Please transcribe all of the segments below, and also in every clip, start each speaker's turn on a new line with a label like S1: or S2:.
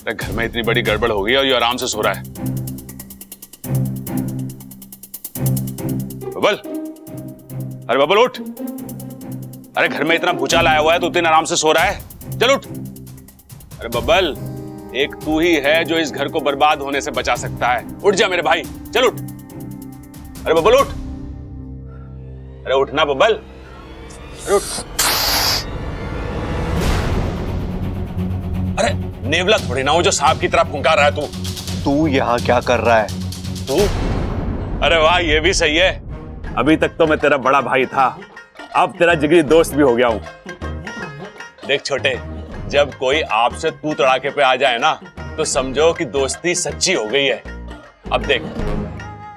S1: अरे घर में इतनी बड़ी गड़बड़ हो गई और ये आराम से सो रहा है। बबल, अरे बबल उठ। अरे घर में इतना भूचाल आया हुआ है तो इतने आराम से सो रहा है, चल उठ। अरे बबल, एक तू ही है जो इस घर को बर्बाद होने से बचा सकता है। उठ जा मेरे भाई, चल उठ। अरे बबल उठ, अरे उठना बबल, अरे उठ। अरे नेवला थोड़ी ना हो जो सांप की तरह फुंकार रहा है
S2: तू यहाँ क्या कर रहा है?
S1: तू? अरे वाह, ये भी सही है। अभी तक तो मैं तेरा बड़ा भाई था, अब तेरा जिगरी दोस्त भी हो गया हूं। देख छोटे, जब कोई आपसे तू तड़ाके पे आ जाए ना तो समझो कि दोस्ती सच्ची हो गई है। अब देख,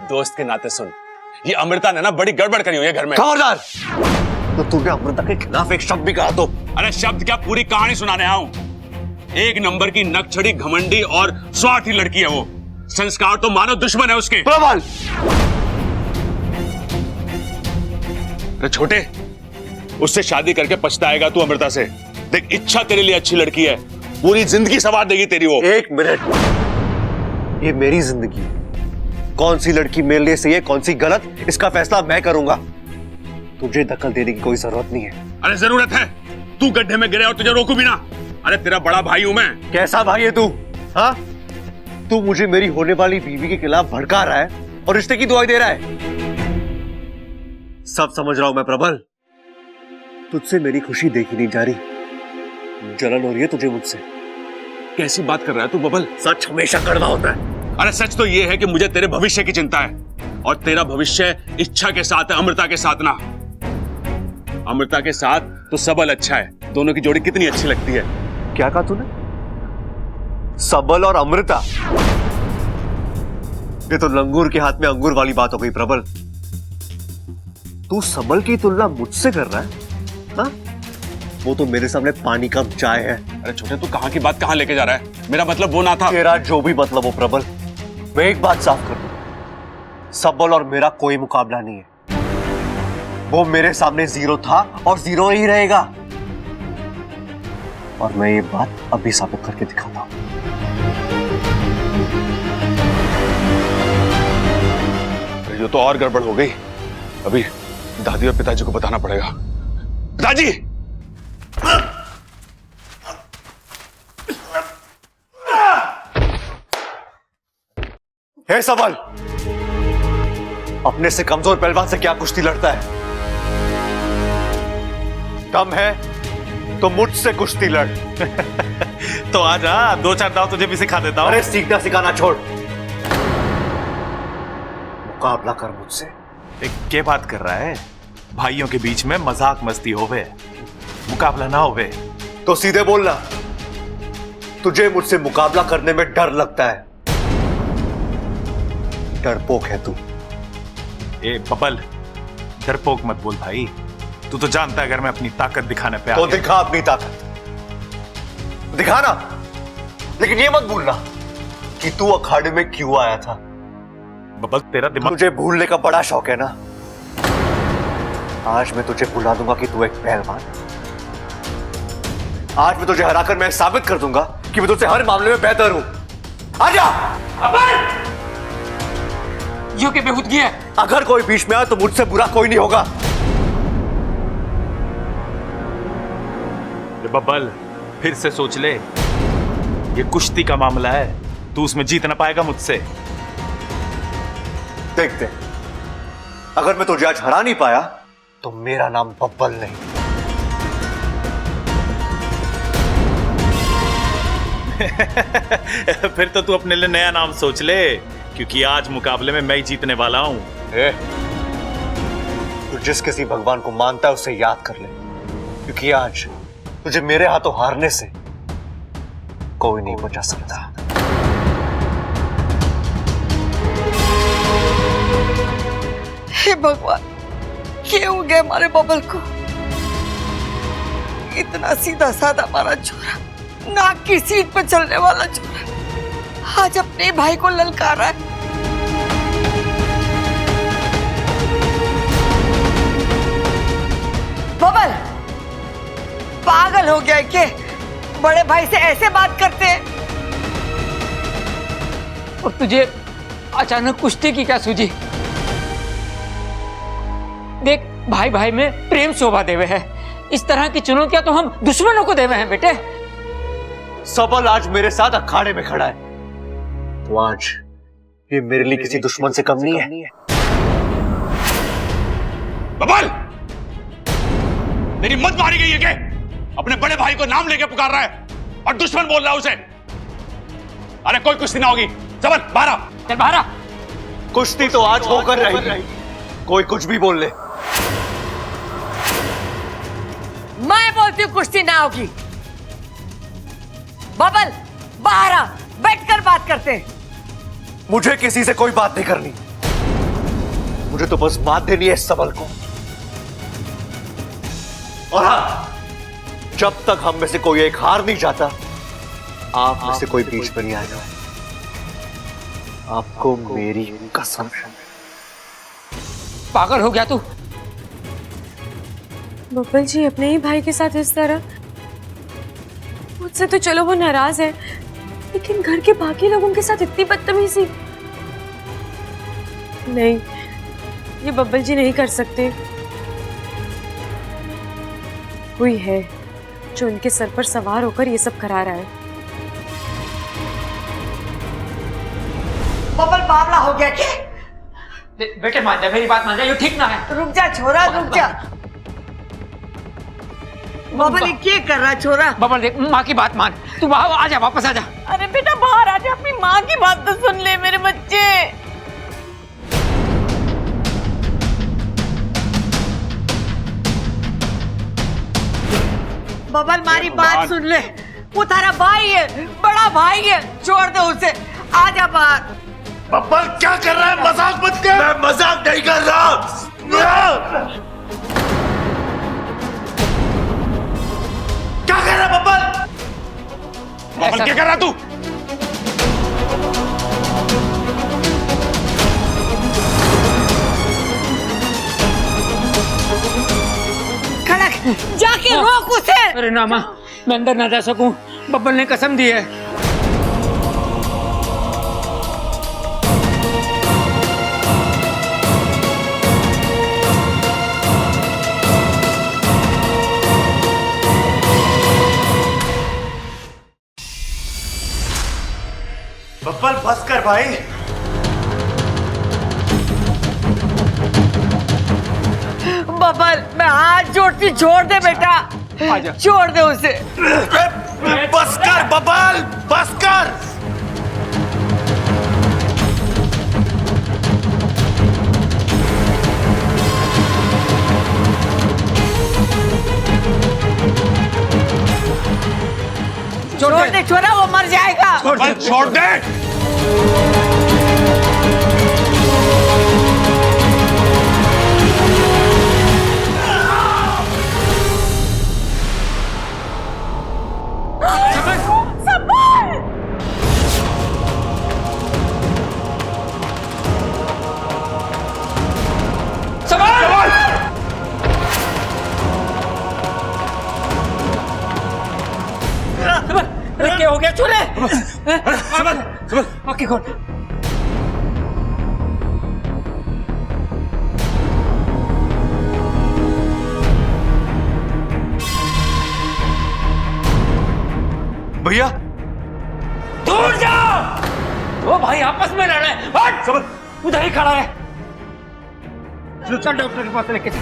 S1: दोस्त के नाते सुन, ये अमृता ने ना बड़ी गड़बड़ करी हुई है घर में।
S2: खबरदार! तो तूने अमृता के खिलाफ एक शब्द भी कहा तो?
S1: अरे शब्द क्या, पूरी कहानी सुनाने आया हूं। एक नंबर की नकछड़ी, घमंडी और स्वार्थी लड़की है वो। संस्कार तो मानो दुश्मन है उसके।
S2: प्रबल!
S1: अरे छोटे, उससे शादी करके पछताएगा तू अमृता से। देख, इच्छा तेरे लिए अच्छी लड़की है, पूरी जिंदगी संवार देगी तेरी वो।
S2: एक मिनट, ये मेरी जिंदगी है। कौन सी लड़की मेरे लिए सही है, कौन सी गलत, इसका फैसला मैं करूंगा। तुझे दखल देने की कोई जरूरत नहीं है।
S1: अरे जरूरत है, तू गड्ढे में गिरे और तुझे रोकू भी ना। अरे तेरा बड़ा भाई हूं मैं।
S2: कैसा भाई है तू? हाँ, तू मुझे मेरी होने वाली बीवी के खिलाफ भड़का रहा है और रिश्ते की दुआई दे रहा है। सब समझ रहा हूं मैं प्रबल, तुझसे मेरी खुशी देखी नहीं जा रही। जलन हो रही है तुझे मुझसे।
S1: कैसी बात कर रहा है तू बबल?
S2: सच हमेशा कड़वा होता है।
S1: अरे सच तो ये है कि मुझे तेरे भविष्य की चिंता है, और तेरा भविष्य इच्छा के साथ है, अमृता के साथ ना। अमृता के साथ तो सबल अच्छा है, दोनों की जोड़ी कितनी अच्छी लगती है।
S2: क्या कहा तूने? सबल और अमृता? ये तो लंगूर के हाथ में अंगूर वाली बात हो गई प्रबल। तू सबल की तुलना मुझसे कर रहा है? हाँ? वो तो मेरे सामने पानी कम चाय है।
S1: अरे छोटे, तू कहां की बात कहां लेके जा रहा है? मेरा मतलब वो ना था।
S2: तेरा जो भी मतलब हो प्रबल, मैं एक बात साफ कर दूं, सबल और मेरा कोई मुकाबला नहीं है। वो मेरे सामने जीरो था और जीरो ही रहेगा, और मैं ये बात अभी साबित करके दिखाता हूं।
S1: ये तो और गड़बड़ हो गई। अभी दादी और पिताजी को बताना पड़ेगा। पिताजी!
S2: हे सबल, अपने से कमजोर पहलवान से क्या कुश्ती लड़ता है? कम है तो मुझसे कुश्ती लड़।
S3: तो आजा, दो चार दाव तुझे भी सिखा देता हूं।
S2: अरे सीखना सिखाना छोड़, मुकाबला कर मुझसे।
S3: क्या बात कर रहा है? भाइयों के बीच में मजाक मस्ती होवे, मुकाबला ना होवे।
S2: तो सीधे बोलना, तुझे मुझसे मुकाबला करने में डर लगता है। डरपोक है तू।
S3: ए बबल, डरपोक मत बोल भाई। तू तो जानता है अगर मैं अपनी ताकत दिखाने पे आ
S2: तो
S3: गया।
S2: दिखा अपनी ताकत, दिखाना, लेकिन ये मत भूलना कि तू अखाड़े में क्यों आया था।
S3: बबल तेरा दिमाग,
S2: तुझे भूलने का बड़ा शौक है ना। आज मैं तुझे भुला दूंगा कि तू एक पहलवान। आज मैं तुझे हराकर मैं साबित कर दूंगा कि मैं तुझसे हर मामले में बेहतर हूं। आजा!
S4: यो के बेहूदगी है।
S2: अगर कोई बीच में आए तो मुझसे बुरा कोई नहीं होगा।
S3: बबल फिर से सोच ले, ये कुश्ती का मामला है, तू उसमें जीत ना पाएगा मुझसे।
S2: देखते, अगर मैं तुझे आज हरा नहीं पाया तो मेरा नाम बब्बल नहीं।
S3: फिर तो तू अपने लिए नया नाम सोच ले, क्योंकि आज मुकाबले में मैं ही जीतने वाला हूं।
S2: तू जिस किसी भगवान को मानता है उसे याद कर ले, क्योंकि आज तुझे मेरे हाथों हारने से कोई नहीं बचा सकता।
S4: हे भगवान, क्या हो गया हमारे बबल को? इतना सीधा साधा हमारा छोरा, नाक की सीट पर चलने वाला छोरा, आज अपने भाई को ललकारा है। बबल पागल हो गया है क्या? बड़े भाई से ऐसे बात करते हैं?
S5: और तुझे अचानक कुश्ती की क्या सूझी? देख, भाई भाई में प्रेम शोभा देवे है। इस तरह की चुनौतियां तो हम दुश्मनों को देवे हैं बेटे।
S2: सबल आज मेरे साथ अखाड़े में खड़ा है, तो आज ये मेरे लिए किसी दुश्मन से कम नहीं है।
S1: बबल, मेरी मत मारी गई है क्या? अपने बड़े भाई को नाम लेके पुकार रहा है और दुश्मन बोल रहा है उसे। अरे कोई कुश्ती ना होगी। सबल बाहर आ।
S5: चल बाहर आ।
S2: कुश्ती तो आज होकर रही, कोई कुछ भी बोल ले।
S4: मैं बोलती हूँ कुश्ती ना होगी। बबल बाहर आ, बैठकर बात करते हैं।
S2: मुझे किसी से कोई बात नहीं करनी, मुझे तो बस मात देनी है इस सबल को। और हाँ, जब तक हम में से कोई एक हार नहीं जाता, आप में से कोई बीच में नहीं आएगा। आपको मेरी कसम।
S5: पागल हो गया तू?
S6: बब्बल जी अपने ही भाई के साथ इस तरह? मुझसे तो चलो वो नाराज है, लेकिन घर के बाकी लोगों के साथ इतनी बदतमीजी नहीं, ये बब्बल जी नहीं कर सकते। कोई है जो उनके सर पर सवार होकर ये सब करा रहा है।
S4: बबल मामला हो गया क्या?
S5: बेटे मान जा, मेरी बात मान जा, ये ठीक ना है।
S4: रुक जा छोरा, रुक जा। बबल ये क्या कर रहा है छोरा?
S5: बबल देख, माँ की बात मान, तू वहां आ जा, वापस आ जा।
S4: अरे बेटा बाहर आ जा, अपनी माँ की बात तो सुन ले मेरे बच्चे। बबल मारी बात सुन ले, वो तारा भाई है, बड़ा भाई है, छोड़ दे उसे, आ जा बाहर।
S3: बब्बल क्या कर रहा है? मजाक मत कर।
S2: मैं मजाक नहीं कर रहा।
S3: क्या कर रहा है बब्बल?
S1: बबल क्या कर रहा तू?
S4: खड़क जाके रोक उसे।
S5: अरे ना माँ, मैं अंदर ना जा सकूं, बब्बल ने कसम दी है।
S2: बब्बल बस कर भाई।
S4: बबल मैं हाथ जोड़ती, छोड़ दे बेटा, छोड़ दे उसे।
S2: बस कर बब्बल, बस कर।
S4: छोड़ दे छोरा, वो मर जाएगा।
S1: बबल छोड़ दे।
S5: क्या हो गया छोरे? आंखें खोल।
S2: भैया
S5: दूर जाओ, वो भाई आपस में लड़ रहे हैं। हट, उधर ही खड़ा है। चल डॉक्टर के पास लेके चल।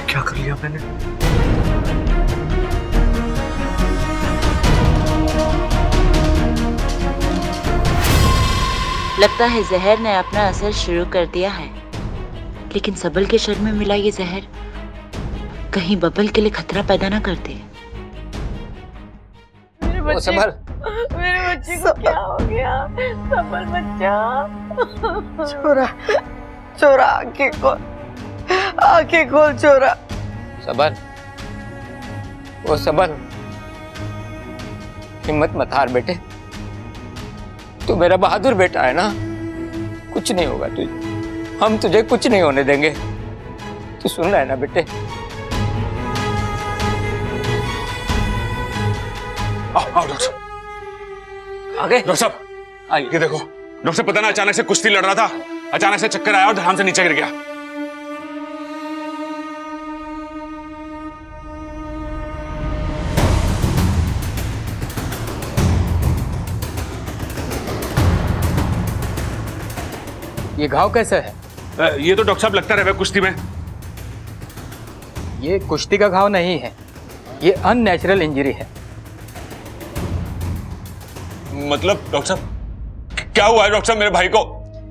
S2: क्या कर लिया मैंने?
S7: लगता है जहर ने अपना असर शुरू कर दिया है, लेकिन सबल के शरीर में मिला ये जहर कहीं बबल के लिए खतरा पैदा ना कर दे।
S6: मेरे बच्चे को क्या हो गया? सबल बच्चा।
S4: छोरा छोरा, आंखें खोल, आंखें खोल छोरा।
S5: सबल, वो सबल, हिम्मत मत हार बेटे, तू मेरा बहादुर बेटा है ना, कुछ नहीं होगा तुझे, हम तुझे कुछ नहीं होने देंगे। तू सुन रहा है ना बेटे?
S1: आओ डॉक्टर साहब।
S5: आगे
S1: डॉक्टर साहब
S5: आइए।
S1: ये देखो डॉक्टर साहब, पता ना अचानक से कुश्ती लड़ रहा था, अचानक से चक्कर आया और धड़ाम से नीचे गिर गया।
S5: ये घाव कैसा है?
S1: ये तो डॉक्टर साहब लगता रहे कुश्ती में।
S5: ये कुश्ती का घाव नहीं है, ये अननेचुरल इंजरी है।
S1: मतलब डॉक्टर साहब क्या हुआ है डॉक्टर साहब मेरे भाई को?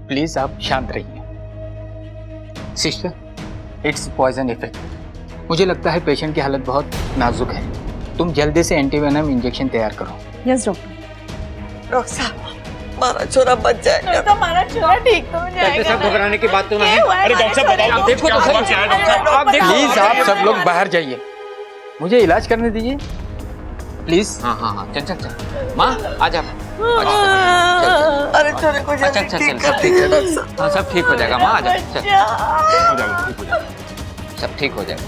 S5: प्लीज आप शांत रहिए। Sister, it's poison effect. मुझे लगता है पेशेंट की हालत बहुत नाजुक है। तुम जल्दी से एंटीवेनम इंजेक्शन तैयार करो।
S6: Yes doctor.
S4: डॉक्टर साहब हमारा छोरा बच जाएगा।
S8: तो हमारा छोरा ठीक तो हो जाएगा।
S5: सब घबराने की बात तो नहीं।
S1: अरे डॉक्टर साहब बताओ तो
S5: देखो तो
S1: क्या हुआ,
S5: सही।
S1: क्या है डॉक्टर साहब?
S5: आप देखो। प्लीज आप सब लोग बाहर जाइए, मुझे इलाज करने दीजिए प्लीज। हाँ हाँ हाँ, चल चल चल। माँ आ जा।
S4: अरे छोरे को
S5: अच्छा
S4: जल्दी
S5: अच्छा
S4: ठीक
S5: चल,
S4: कर
S5: सब ठीक
S4: दीजिए
S5: है।
S4: डॉक्टर साहब।
S5: हाँ सब ठीक हो जाएगा माँ, आ जा। चल,
S1: हो जाएगा, ठीक हो जाएगा।
S5: सब ठीक हो जाएगा।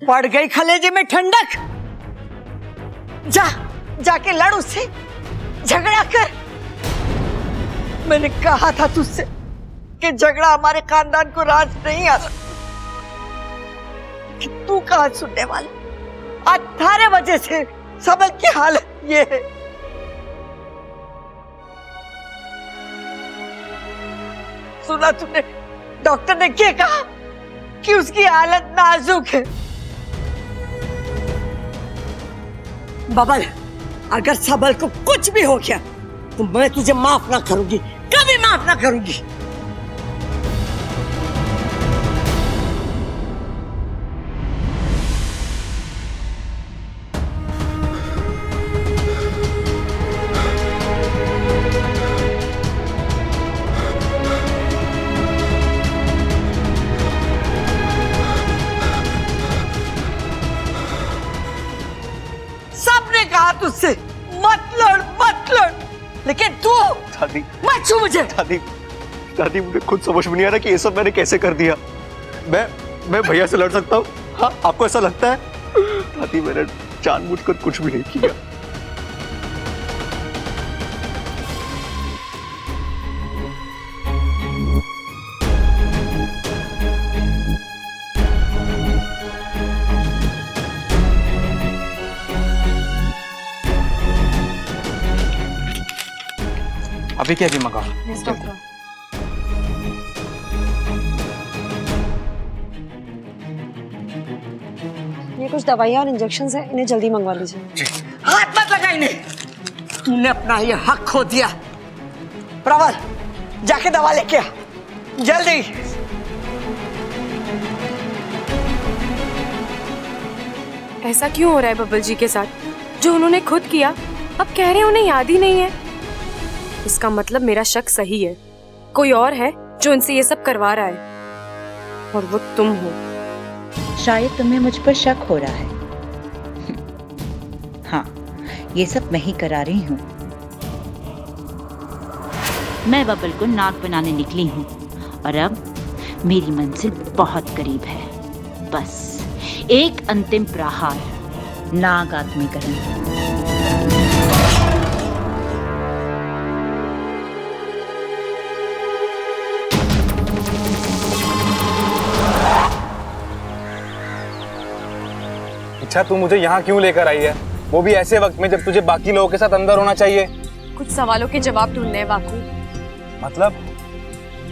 S4: पड़ गई खलेजे में ठंडक। जा जाके लड़ उससे, झगड़ा कर। मैंने कहा था तुझसे कि झगड़ा हमारे खानदान को राज नहीं आता। कि तू कहाँ सुनने वाला। 18 बजे से सबल की हालत ये है। सुना तूने डॉक्टर ने क्या कहा कि उसकी हालत नाजुक है। बबल, अगर सबल को कुछ भी हो गया तो मैं तुझे माफ ना करूंगी, कभी माफ ना करूंगी। सबने कहा तुझसे मत लड़, लेकिन तू
S2: दादी,
S4: मत छू मुझे।
S2: दादी मुझे खुद समझ में नहीं आ रहा कि ये सब मैंने कैसे कर दिया। मैं भैया से लड़ सकता हूँ? हाँ, आपको ऐसा लगता है? दादी मैंने जानबूझकर कुछ भी नहीं किया।
S5: अभी क्या भी मंगाओ।
S6: Yes doctor. ये कुछ दवाइयाँ और इंजेक्शन है, इन्हें जल्दी मंगवा लीजिए।
S4: हाथ मत लगा इन्हें, तूने अपना ये हक खो दिया। प्रबल, जाके दवा लेके आ जल्दी।
S6: ऐसा क्यों हो रहा है बब्बल जी के साथ? जो उन्होंने खुद किया अब कह रहे हैं उन्हें याद ही नहीं है। इसका मतलब मेरा शक सही है, कोई और है जो उनसे ये सब करवा रहा है और वो तुम हो।
S7: शायद तुम्हें मुझ पर शक हो रहा है। हाँ, ये सब मैं ही करा रही हूँ। मैं बबल को नाग बनाने निकली हूँ और अब मेरी मंजिल बहुत करीब है। बस एक अंतिम प्रहार, नाग आत्मीकरण।
S9: अच्छा, तू मुझे यहाँ क्यों लेकर आई है? वो भी ऐसे वक्त में जब तुझे बाकी लोगों के साथ अंदर होना चाहिए।
S6: कुछ सवालों के जवाब ढूंढने हैं बाकू।
S9: मतलब?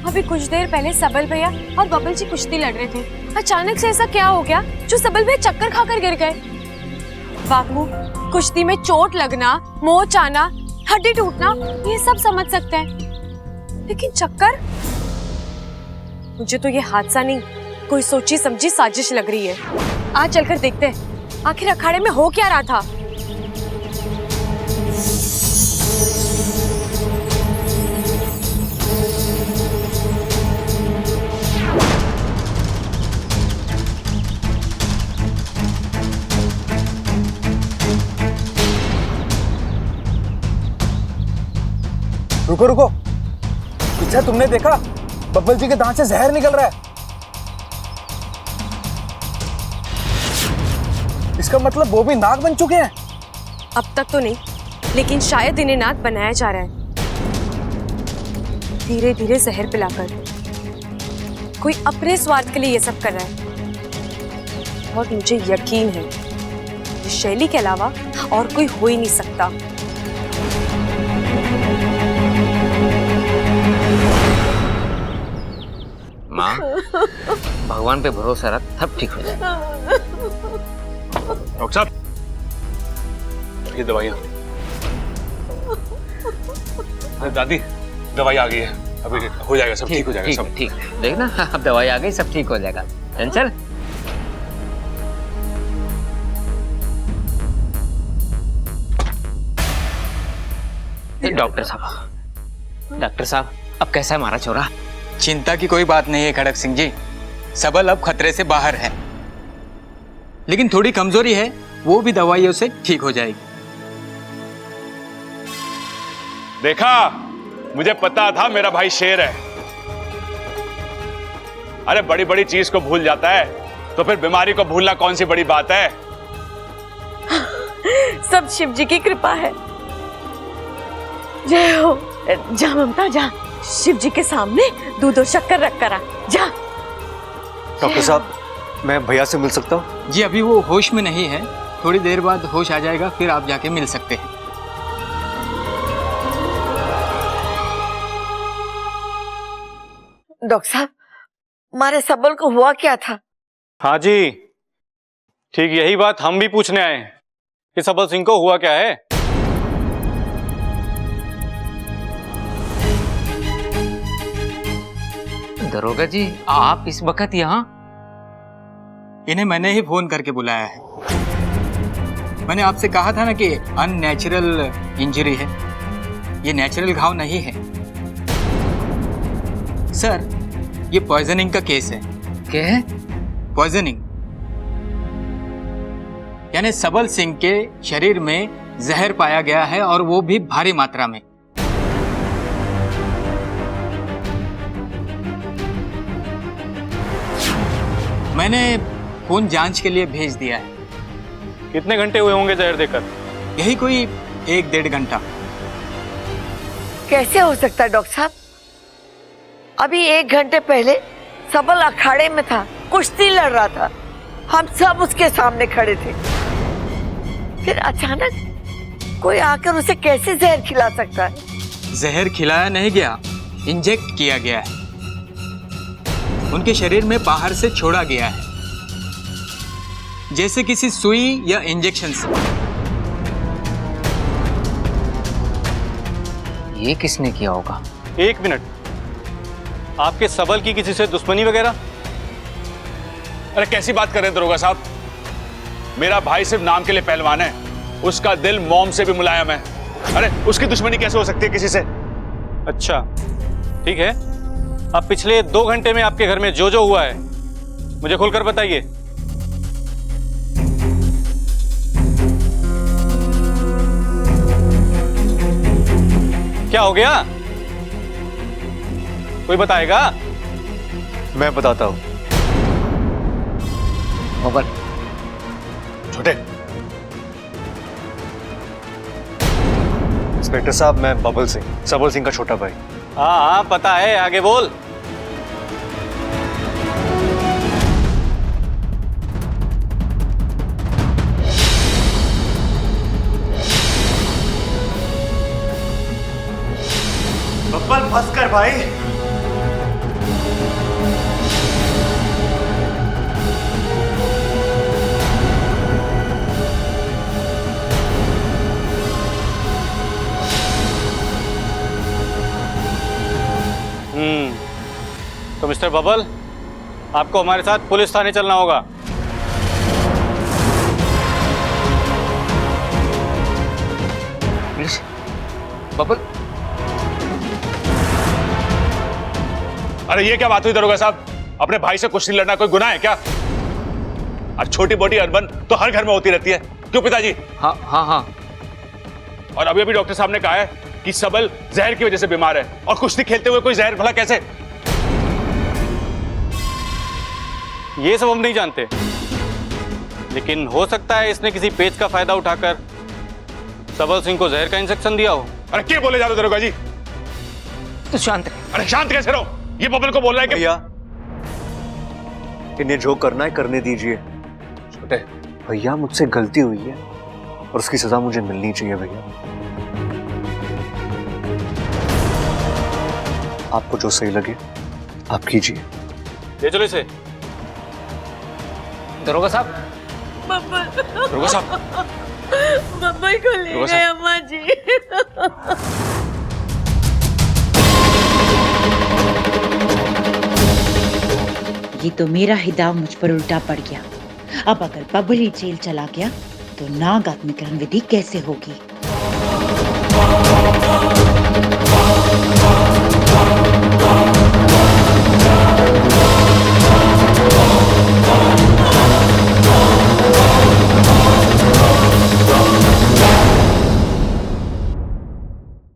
S6: अभी कुछ देर पहले सबल भैया और बबल जी कुश्ती लड़ रहे थे। अचानक से ऐसा क्या हो गया जो सबल भैया चक्कर खाकर गिर गए? बाकू, कुश्ती में चोट लगना, मोच आना, हड्डी टूटना, ये सब समझ सकते हैं, लेकिन चक्कर? मुझे तो ये हादसा नहीं, कोई सोची समझी साजिश लग रही है। आज चलकर देखते हैं आखिर अखाड़े में हो क्या रहा था।
S9: रुको रुको, पीछे तुमने देखा? बब्बल जी के दांत से जहर निकल रहा है। इसका मतलब वो भी नाग बन चुके हैं?
S6: अब तक तो नहीं, लेकिन शायद इन्हें नाग बनाया जा रहा है, धीरे धीरे जहर पिलाकर। कोई अपने स्वार्थ के लिए ये सब कर रहा है, और मुझे यकीन है ये शैली के अलावा और कोई हो ही नहीं सकता।
S5: माँ, भगवान पे भरोसा रख, सब ठीक हो जाएगा।
S1: डॉक्टर साहब, ये दवाइयाँ। अरे दादी, दवाई आ गई है, अभी हो जाएगा, सब ठीक हो जाएगा सब।
S5: ठीक, देखना अब दवाई आ गई, सब ठीक हो जाएगा। चंचल, डॉक्टर साहब, अब कैसा है हमारा छोरा?
S10: चिंता की कोई बात नहीं है खड़क सिंह जी, सबल अब खतरे से बाहर है, लेकिन थोड़ी कमजोरी है, वो भी दवाइयों से ठीक हो जाएगी।
S1: देखा, मुझे पता था मेरा भाई शेर है। अरे बड़ी बड़ी चीज को भूल जाता है, तो फिर बीमारी को भूलना कौन सी बड़ी बात है?
S4: सब शिव जी की कृपा है। जय हो। जा ममता जा, शिव जी के सामने दूध और शक्कर रख कर आ, जा।
S2: डॉक्टर साहब, मैं भैया से मिल सकता हूँ?
S10: जी अभी वो होश में नहीं है, थोड़ी देर बाद होश आ जाएगा, फिर आप जाके मिल सकते हैं।
S4: डॉक्टर साहब, हमारे सबल को हुआ क्या था?
S9: हाँ जी, ठीक यही बात हम भी पूछने आए कि सबल सिंह को हुआ क्या है।
S5: दरोगा जी, आप इस वक्त यहाँ?
S10: इन्हें मैंने ही फोन करके बुलाया है। मैंने आपसे कहा था ना कि अननेचुरल इंजरी है, ये नेचुरल घाव नहीं है। सर, ये पॉइजनिंग का केस है।
S5: क्या है?
S10: पॉइजनिंग यानी सबल सिंह के शरीर में जहर पाया गया है, और वो भी भारी मात्रा में। मैंने खून जांच के लिए भेज दिया है।
S9: कितने घंटे हुए होंगे जहर देकर?
S10: यही कोई 1-1.5 घंटा।
S4: कैसे हो सकता है डॉक्टर साहब? अभी 1 घंटे पहले सबल अखाड़े में था, कुश्ती लड़ रहा था, हम सब उसके सामने खड़े थे। फिर अचानक कोई आकर उसे कैसे जहर खिला सकता है?
S10: जहर खिलाया नहीं गया, इंजेक्ट किया गया है। उनके शरीर में बाहर से छोड़ा गया है, जैसे किसी सुई या इंजेक्शन से।
S5: ये किसने किया होगा?
S9: 1 मिनट, आपके सबल की किसी से दुश्मनी वगैरह?
S1: अरे कैसी बात कर रहे हैं दरोगा साहब? मेरा भाई सिर्फ नाम के लिए पहलवान है, उसका दिल मोम से भी मुलायम है। अरे उसकी दुश्मनी कैसे हो सकती है किसी से?
S9: अच्छा ठीक है, अब पिछले 2 घंटे में आपके घर में जो जो हुआ है मुझे खुलकर बताइए। क्या हो गया? कोई बताएगा?
S2: मैं बताता हूँ।
S5: बबल,
S1: छोटे,
S2: इंस्पेक्टर साहब, मैं बबल सिंह, सबल सिंह का छोटा भाई।
S9: हाँ पता है, आगे बोल।
S2: बब्बल फंस कर भाई।
S9: तो मिस्टर बबल, आपको हमारे साथ पुलिस थाने चलना होगा।
S5: पुलिस? बबल,
S1: अरे ये क्या बात हुई दरोगा साहब? अपने भाई से कुश्ती लड़ना कोई गुनाह है क्या? और छोटी मोटी अनबन तो हर घर में होती रहती है, क्यों पिताजी?
S5: हाँ हाँ हाँ।
S1: और अभी अभी डॉक्टर साहब ने कहा है कि सबल जहर की वजह से बीमार है, और कुश्ती खेलते हुए कोई जहर भला कैसे?
S9: ये सब हम नहीं जानते, लेकिन हो सकता है इसने किसी पेच का फायदा उठाकर सबल सिंह को जहर का इंजेक्शन दिया हो।
S1: अरे क्या बोले जा रहे हो तेरे को जी?
S10: तो शांत रहे।
S1: अरे शांत कैसे रहो? ये बबल को बोल रहा है कि
S2: भैया इन्हें जो करना है करने दीजिए।
S1: छोटे
S2: भैया मुझसे गलती हुई है और उसकी सजा मुझे मिलनी चाहिए भैया। आपको जो सही लगे आप कीजिए।
S9: ले चलो इसे।
S10: दरोगा साहब,
S1: रुको साहब,
S8: बब्बल को ले
S1: रुको
S8: गए
S1: साहब।
S8: अम्मा जी।
S7: ये तो मेरा ही दाव मुझ पर उल्टा पड़ गया। अब अगर बबली जेल चला गया तो नाग आत्मीकरण विधि कैसे होगी?